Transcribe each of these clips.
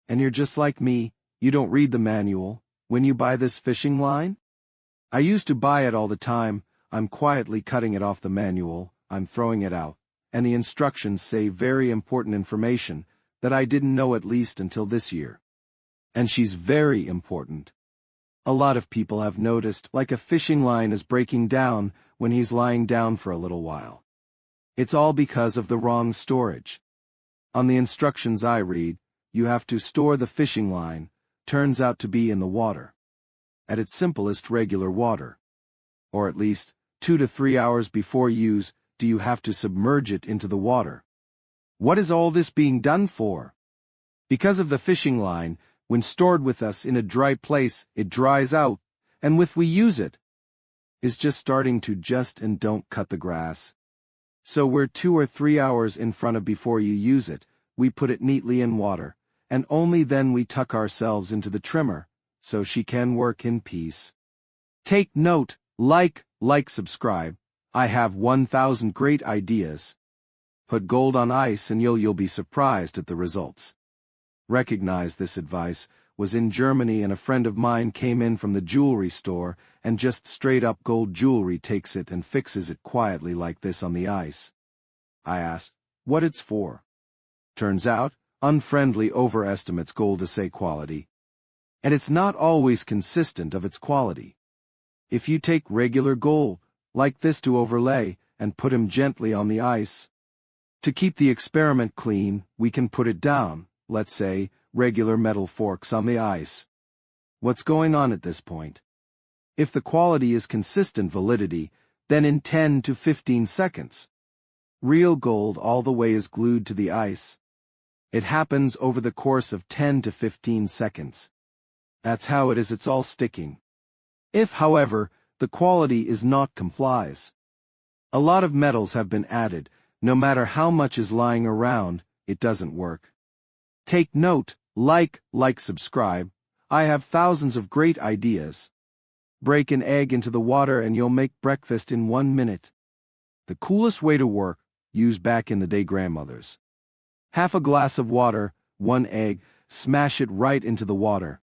And you're just like me, you don't read the manual when you buy this fishing line? I used to buy it all the time. I'm quietly cutting it off the manual, I'm throwing it out, and the instructions say very important information that I didn't know at least until this year. And she's very important. A lot of people have noticed like a fishing line is breaking down when he's lying down for a little while. It's all because of the wrong storage. On the instructions I read, you have to store the fishing line, turns out to be in the water. At its simplest, regular water. Or at least 2 to 3 hours before use do you have to submerge it into the water. What is all this being done for? Because of the fishing line, when stored with us in a dry place, it dries out, and with we use it, is just starting to just and don't cut the grass. So we're 2 or 3 hours in front of before you use it, we put it neatly in water, and only then we tuck ourselves into the trimmer, so she can work in peace. Take note, like, subscribe. I have 1,000 great ideas. Put gold on ice and you'll be surprised at the results. Recognize this advice, was in Germany and a friend of mine came in from the jewelry store and just straight up gold jewelry takes it and fixes it quietly like this on the ice. I asked, what it's for. Turns out, unfriendly overestimates gold assay quality. And it's not always consistent of its quality. If you take regular gold, like this to overlay, and put him gently on the ice. To keep the experiment clean, we can put it down, let's say, regular metal forks on the ice. What's going on at this point? If the quality is consistent validity, then in 10 to 15 seconds. Real gold all the way is glued to the ice. It happens over the course of 10 to 15 seconds. That's how it is, it's all sticking. If, however, the quality is not complies. A lot of metals have been added, no matter how much is lying around, it doesn't work. Take note, like, subscribe. I have thousands of great ideas. Break an egg into the water and you'll make breakfast in 1 minute. The coolest way to work, use back in the day grandmothers. Half a glass of water, 1 egg, smash it right into the water.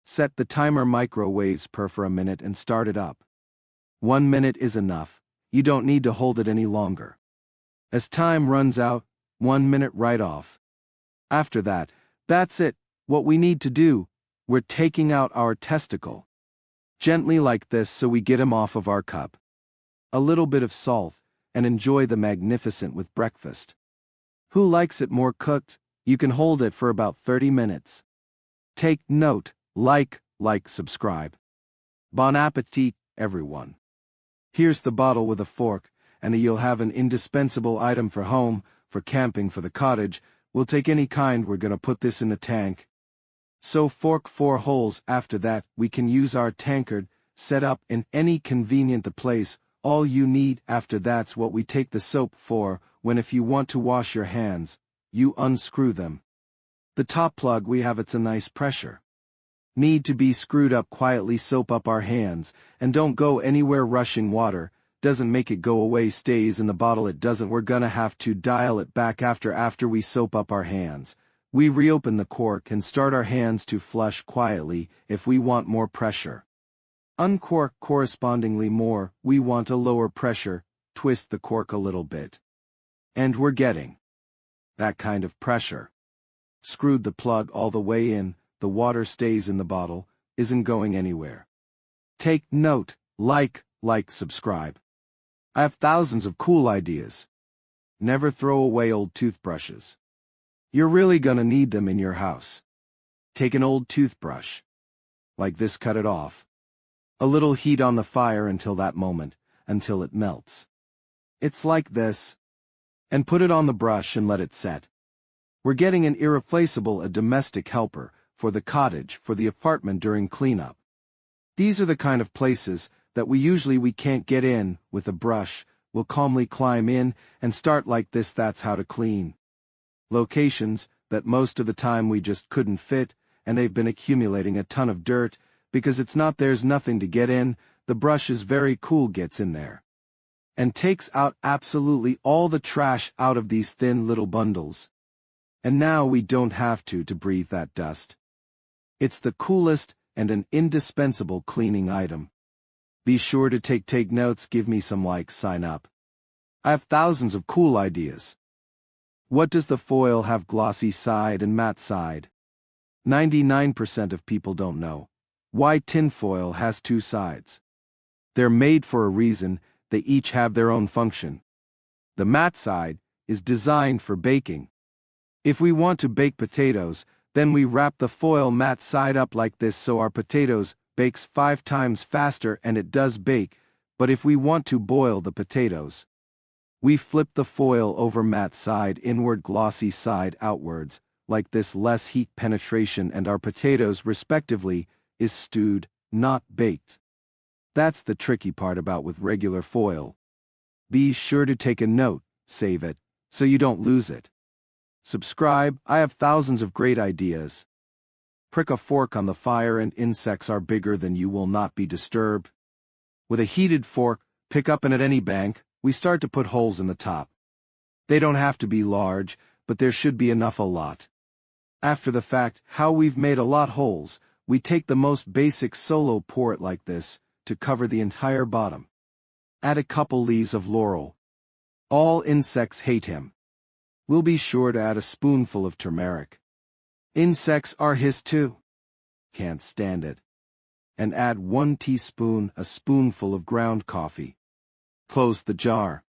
Set the timer microwaves for a minute and start it up. 1 minute is enough, you don't need to hold it any longer. As time runs out, 1 minute right off. After that, that's it, what we need to do, we're taking out our testicle. Gently like this so we get him off of our cup. A little bit of salt, and enjoy the magnificent with breakfast. Who likes it more cooked? You can hold it for about 30 minutes. Take note, like, subscribe. Bon appetit, everyone. Here's the bottle with a fork, and you'll have an indispensable item for home, for camping, for the cottage. We'll take any kind, we're gonna put this in the tank. So fork 4 holes. After that, we can use our tankard, set up in any convenient place. All you need after that's what we take the soap for, when if you want to wash your hands, you unscrew them. The top plug we have, it's a nice pressure. Need to be screwed up quietly, soap up our hands, and don't go anywhere rushing water, doesn't make it go away, stays in the bottle, it doesn't, we're gonna have to dial it back after we soap up our hands. We reopen the cork and start our hands to flush quietly if we want more pressure. Uncork correspondingly more, we want a lower pressure, twist the cork a little bit. And we're getting that kind of pressure. Screwed the plug all the way in, the water stays in the bottle, isn't going anywhere. Take note, like, subscribe. I have thousands of cool ideas. Never throw away old toothbrushes. You're really gonna need them in your house. Take an old toothbrush. Like this, cut it off. A little heat on the fire until that moment, until it melts. It's like this. And put it on the brush and let it set. We're getting an irreplaceable, a domestic helper, for the cottage, for the apartment during cleanup. These are the kind of places that we can't get in with a brush. We'll calmly climb in and start like this, that's how to clean. Locations that most of the time we just couldn't fit, and they've been accumulating a ton of dirt, because there's nothing to get in, the brush is very cool, gets in there. And takes out absolutely all the trash out of these thin little bundles. And now we don't have to breathe that dust. It's the coolest and an indispensable cleaning item. Be sure to take notes, give me some likes, sign up. I have thousands of cool ideas. What does the foil have, glossy side and matte side? 99% of people don't know why tinfoil has two sides. They're made for a reason, they each have their own function. The matte side is designed for baking. If we want to bake potatoes, then we wrap the foil matte side up like this so our potatoes bakes 5 times faster and it does bake, but if we want to boil the potatoes, we flip the foil over matte side inward, glossy side outwards, like this, less heat penetration, and our potatoes, respectively, is stewed, not baked. That's the tricky part about with regular foil. Be sure to take a note, save it, so you don't lose it. Subscribe, I have thousands of great ideas. Prick a fork on the fire and insects are bigger than you will not be disturbed. With a heated fork, pick up and at any bank, we start to put holes in the top. They don't have to be large, but there should be enough a lot. After the fact, how we've made a lot holes, we take the most basic solo, pour it like this, to cover the entire bottom. Add a couple leaves of laurel. All insects hate him. We'll be sure to add a spoonful of turmeric. Insects are his too. Can't stand it. And add 1 teaspoon, a spoonful of ground coffee. Close the jar.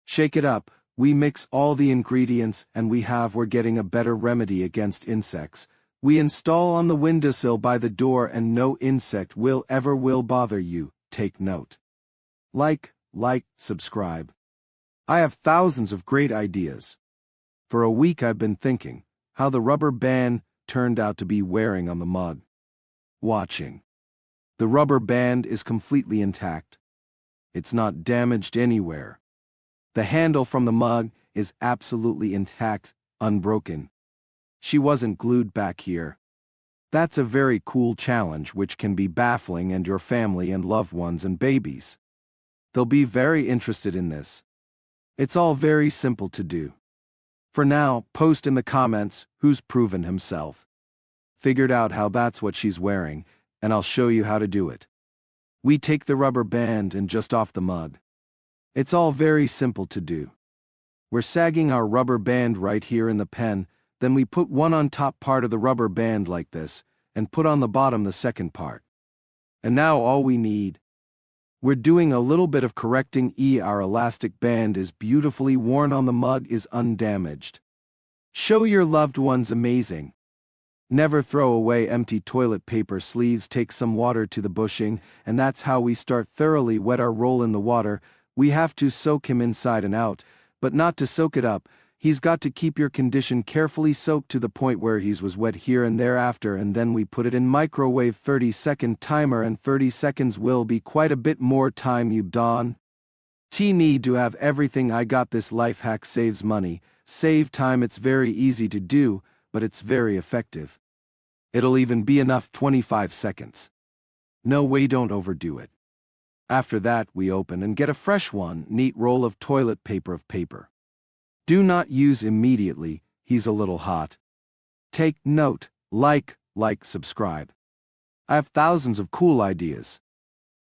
Shake it up, we mix all the ingredients and we're getting a better remedy against insects. We install on the windowsill by the door and no insect will ever bother you, take note. Like, subscribe. I have thousands of great ideas. For a week I've been thinking how the rubber band turned out to be wearing on the mug. Watching. The rubber band is completely intact. It's not damaged anywhere. The handle from the mug is absolutely intact, unbroken. She wasn't glued back here. That's a very cool challenge which can be baffling, and your family and loved ones and babies. They'll be very interested in this. It's all very simple to do. For now, post in the comments who's proven himself. Figured out how that's what she's wearing, and I'll show you how to do it. We take the rubber band and just off the mug. It's all very simple to do. We're sagging our rubber band right here in the pen, then we put one on top part of the rubber band like this, and put on the bottom the second part. And now all we need. We're doing a little bit of correcting. Our elastic band is beautifully worn on the mug, is undamaged. Show your loved ones amazing. Never throw away empty toilet paper sleeves. Take some water to the bushing, and that's how we start. Thoroughly wet our roll in the water. We have to soak him inside and out, but not to soak it up. He's got to keep your condition carefully soaked to the point where he was wet here and thereafter, and then we put it in microwave 30-second timer, and 30 seconds will be quite a bit more time you don. Need to have everything. I got this life hack, saves money, save time. It's very easy to do, but it's very effective. It'll even be enough 25 seconds. No way, don't overdo it. After that we open and get a fresh one, neat roll of toilet paper. Do not use immediately, he's a little hot. Take note, like, subscribe. I have thousands of cool ideas.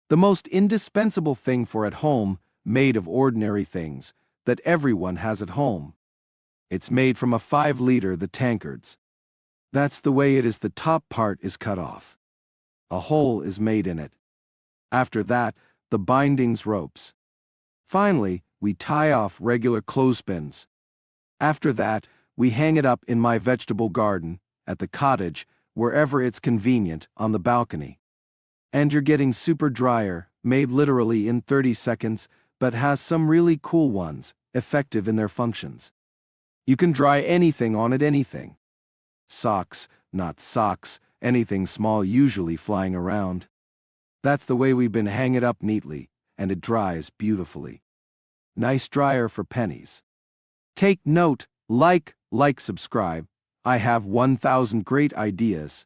The most indispensable thing for at home, made of ordinary things, that everyone has at home. It's made from a 5-liter, the tankards. That's the way it is. The top part is cut off. A hole is made in it. After that, the bindings, ropes. Finally, we tie off regular clothespins. After that, we hang it up in my vegetable garden, at the cottage, wherever it's convenient, on the balcony. And you're getting super dryer, made literally in 30 seconds, but has some really cool ones, effective in their functions. You can dry anything on it, anything. Socks, not socks, anything small, usually flying around. That's the way we've been. Hang it up neatly, and it dries beautifully. Nice dryer for pennies. Take note, like, subscribe. I have 1,000 great ideas.